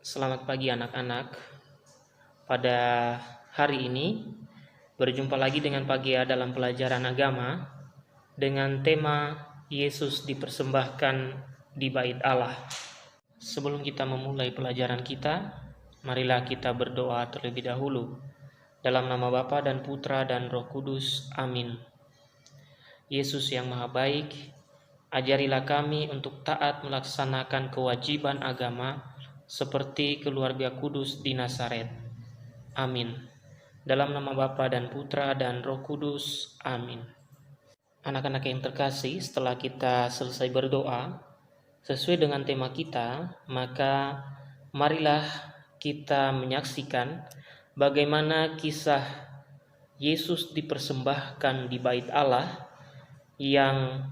Selamat pagi anak-anak. Pada hari ini berjumpa lagi dengan Pagia dalam pelajaran agama dengan tema Yesus dipersembahkan di bait Allah. Sebelum kita memulai pelajaran kita, marilah kita berdoa terlebih dahulu. Dalam nama Bapa dan Putra dan Roh Kudus. Amin. Yesus yang Maha Baik, ajarilah kami untuk taat melaksanakan kewajiban agama seperti keluarga kudus di Nazaret. Amin. Dalam nama Bapa dan Putra dan Roh Kudus. Amin. Anak-anak yang terkasih, setelah kita selesai berdoa sesuai dengan tema kita, maka marilah kita menyaksikan bagaimana kisah Yesus dipersembahkan di bait Allah yang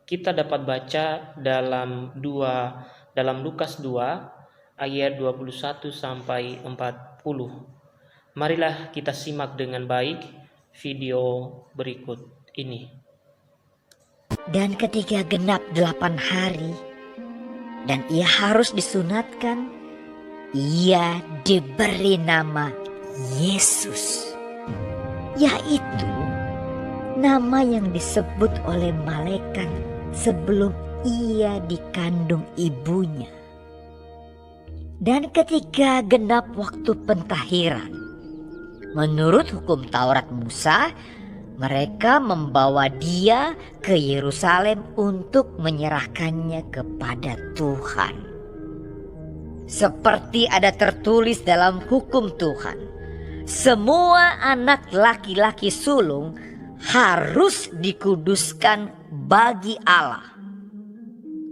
kita dapat baca dalam Lukas 2 ayat 21 sampai 40. Marilah kita simak dengan baik video berikut ini. Dan ketika genap 8 hari dan ia harus disunatkan, ia diberi nama Yesus, yaitu nama yang disebut oleh malaikat sebelum ia dikandung ibunya. Dan ketika genap waktu pentahiran, menurut hukum Taurat Musa, mereka membawa dia ke Yerusalem untuk menyerahkannya kepada Tuhan. Seperti ada tertulis dalam hukum Tuhan, semua anak laki-laki sulung harus dikuduskan bagi Allah.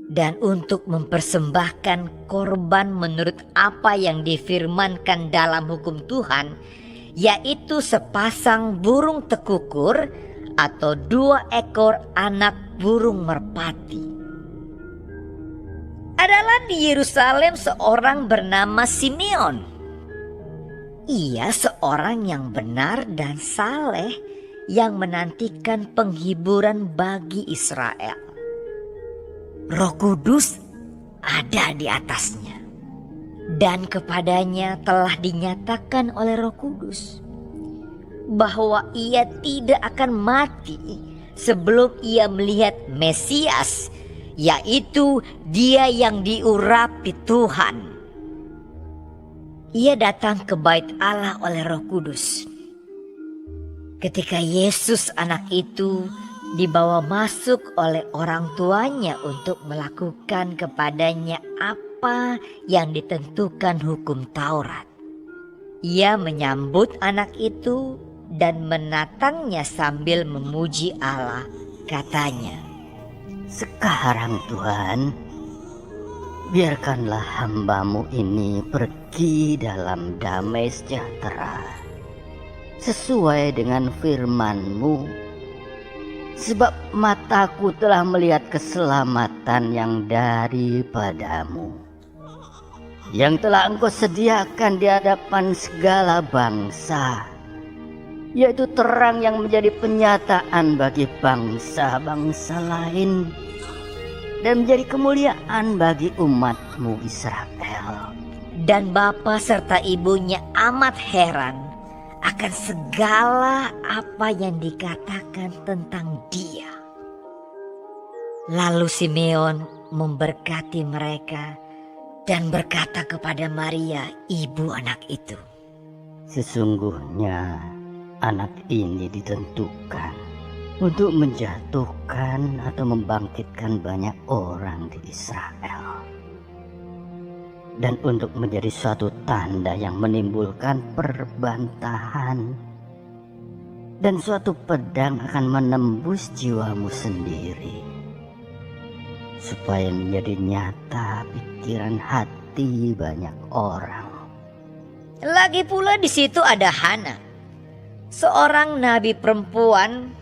Dan untuk mempersembahkan korban menurut apa yang difirmankan dalam hukum Tuhan, yaitu sepasang burung tekukur atau 2 ekor anak burung merpati. Adalah di Yerusalem seorang bernama Simeon. Ia seorang yang benar dan saleh yang menantikan penghiburan bagi Israel. Roh Kudus ada di atasnya, dan kepadanya telah dinyatakan oleh Roh Kudus bahwa ia tidak akan mati sebelum ia melihat Mesias, yaitu Dia yang diurapi Tuhan. Ia datang ke bait Allah oleh Roh Kudus. Ketika Yesus anak itu dibawa masuk oleh orang tuanya untuk melakukan kepadanya apa yang ditentukan hukum Taurat, ia menyambut anak itu dan menatangnya sambil memuji Allah. Katanya, "Sekarang Tuhan, biarkanlah hamba-Mu ini pergi dalam damai sejahtera, sesuai dengan firman-Mu. Sebab mataku telah melihat keselamatan yang daripada-Mu, yang telah Engkau sediakan di hadapan segala bangsa, yaitu terang yang menjadi penyataan bagi bangsa-bangsa lain, dan menjadi kemuliaan bagi umat-Mu Israel." Dan bapa serta ibunya amat heran akan segala apa yang dikatakan tentang dia. Lalu Simeon memberkati mereka dan berkata kepada Maria, ibu anak itu, "Sesungguhnya anak ini ditentukan untuk menjatuhkan atau membangkitkan banyak orang di Israel, dan untuk menjadi suatu tanda yang menimbulkan perbantahan, dan suatu pedang akan menembus jiwamu sendiri, supaya menjadi nyata pikiran hati banyak orang." Lagi pula di situ ada Hana, seorang nabi perempuan,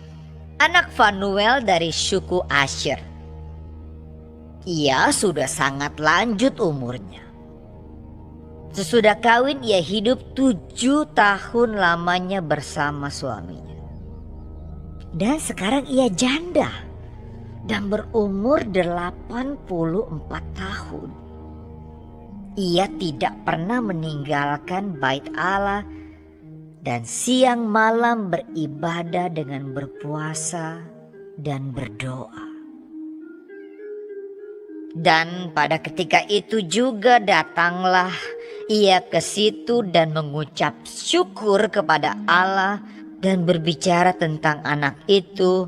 anak Fanuel dari suku Asher. Ia sudah sangat lanjut umurnya. Sesudah kawin ia hidup 7 tahun lamanya bersama suaminya. Dan sekarang ia janda dan berumur 84 tahun. Ia tidak pernah meninggalkan bait Allah dan siang malam beribadah dengan berpuasa dan berdoa. Dan pada ketika itu juga datanglah ia ke situ dan mengucap syukur kepada Allah dan berbicara tentang anak itu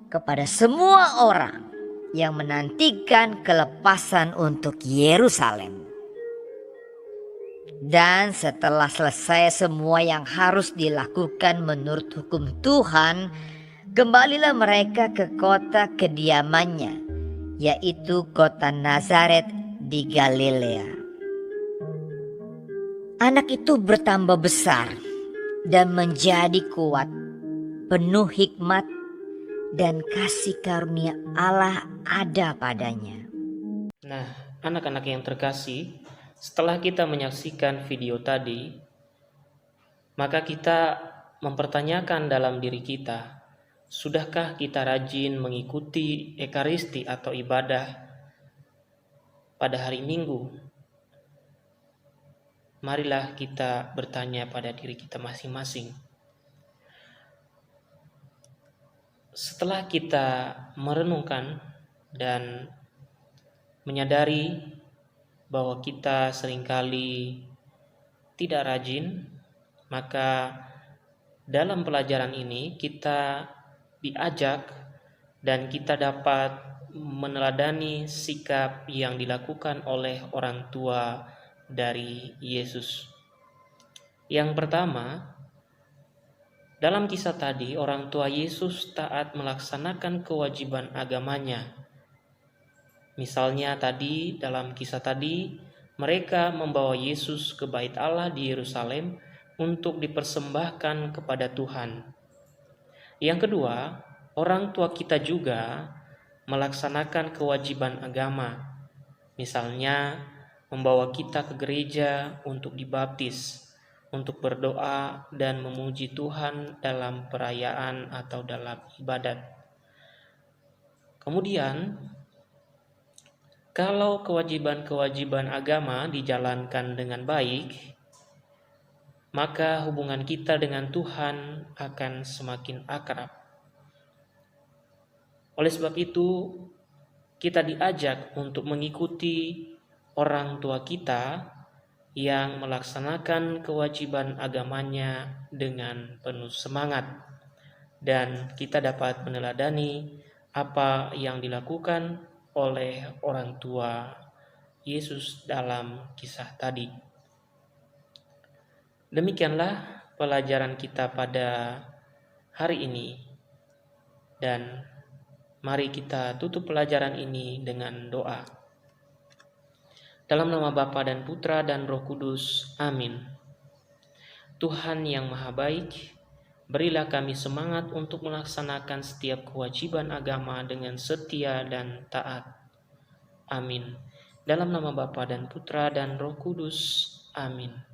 kepada semua orang yang menantikan kelepasan untuk Yerusalem. Dan setelah selesai semua yang harus dilakukan menurut hukum Tuhan, kembalilah mereka ke kota kediamannya, yaitu kota Nazaret di Galilea. Anak itu bertambah besar dan menjadi kuat, penuh hikmat dan kasih karunia Allah ada padanya. Nah, anak-anak yang terkasih, setelah kita menyaksikan video tadi, maka kita mempertanyakan dalam diri kita, sudahkah kita rajin mengikuti ekaristi atau ibadah pada hari Minggu? Marilah kita bertanya pada diri kita masing-masing. Setelah kita merenungkan dan menyadari bahwa kita seringkali tidak rajin, maka dalam pelajaran ini kita diajak dan kita dapat meneladani sikap yang dilakukan oleh orang tua dari Yesus. Yang pertama, dalam kisah tadi orang tua Yesus taat melaksanakan kewajiban agamanya. Misalnya tadi dalam kisah tadi mereka membawa Yesus ke bait Allah di Yerusalem untuk dipersembahkan kepada Tuhan. Yang kedua, orang tua kita juga melaksanakan kewajiban agama. Misalnya membawa kita ke gereja untuk dibaptis, untuk berdoa dan memuji Tuhan dalam perayaan atau dalam ibadat. Kemudian, kalau kewajiban-kewajiban agama dijalankan dengan baik, maka hubungan kita dengan Tuhan akan semakin akrab. Oleh sebab itu, kita diajak untuk mengikuti orang tua kita yang melaksanakan kewajiban agamanya dengan penuh semangat, dan kita dapat meneladani apa yang dilakukan oleh orang tua Yesus dalam kisah tadi. Demikianlah pelajaran kita pada hari ini, dan mari kita tutup pelajaran ini dengan doa. Dalam nama Bapa dan Putra dan Roh Kudus, amin. Tuhan yang Maha Baik, berilah kami semangat untuk melaksanakan setiap kewajiban agama dengan setia dan taat. Amin. Dalam nama Bapa dan Putra dan Roh Kudus, amin.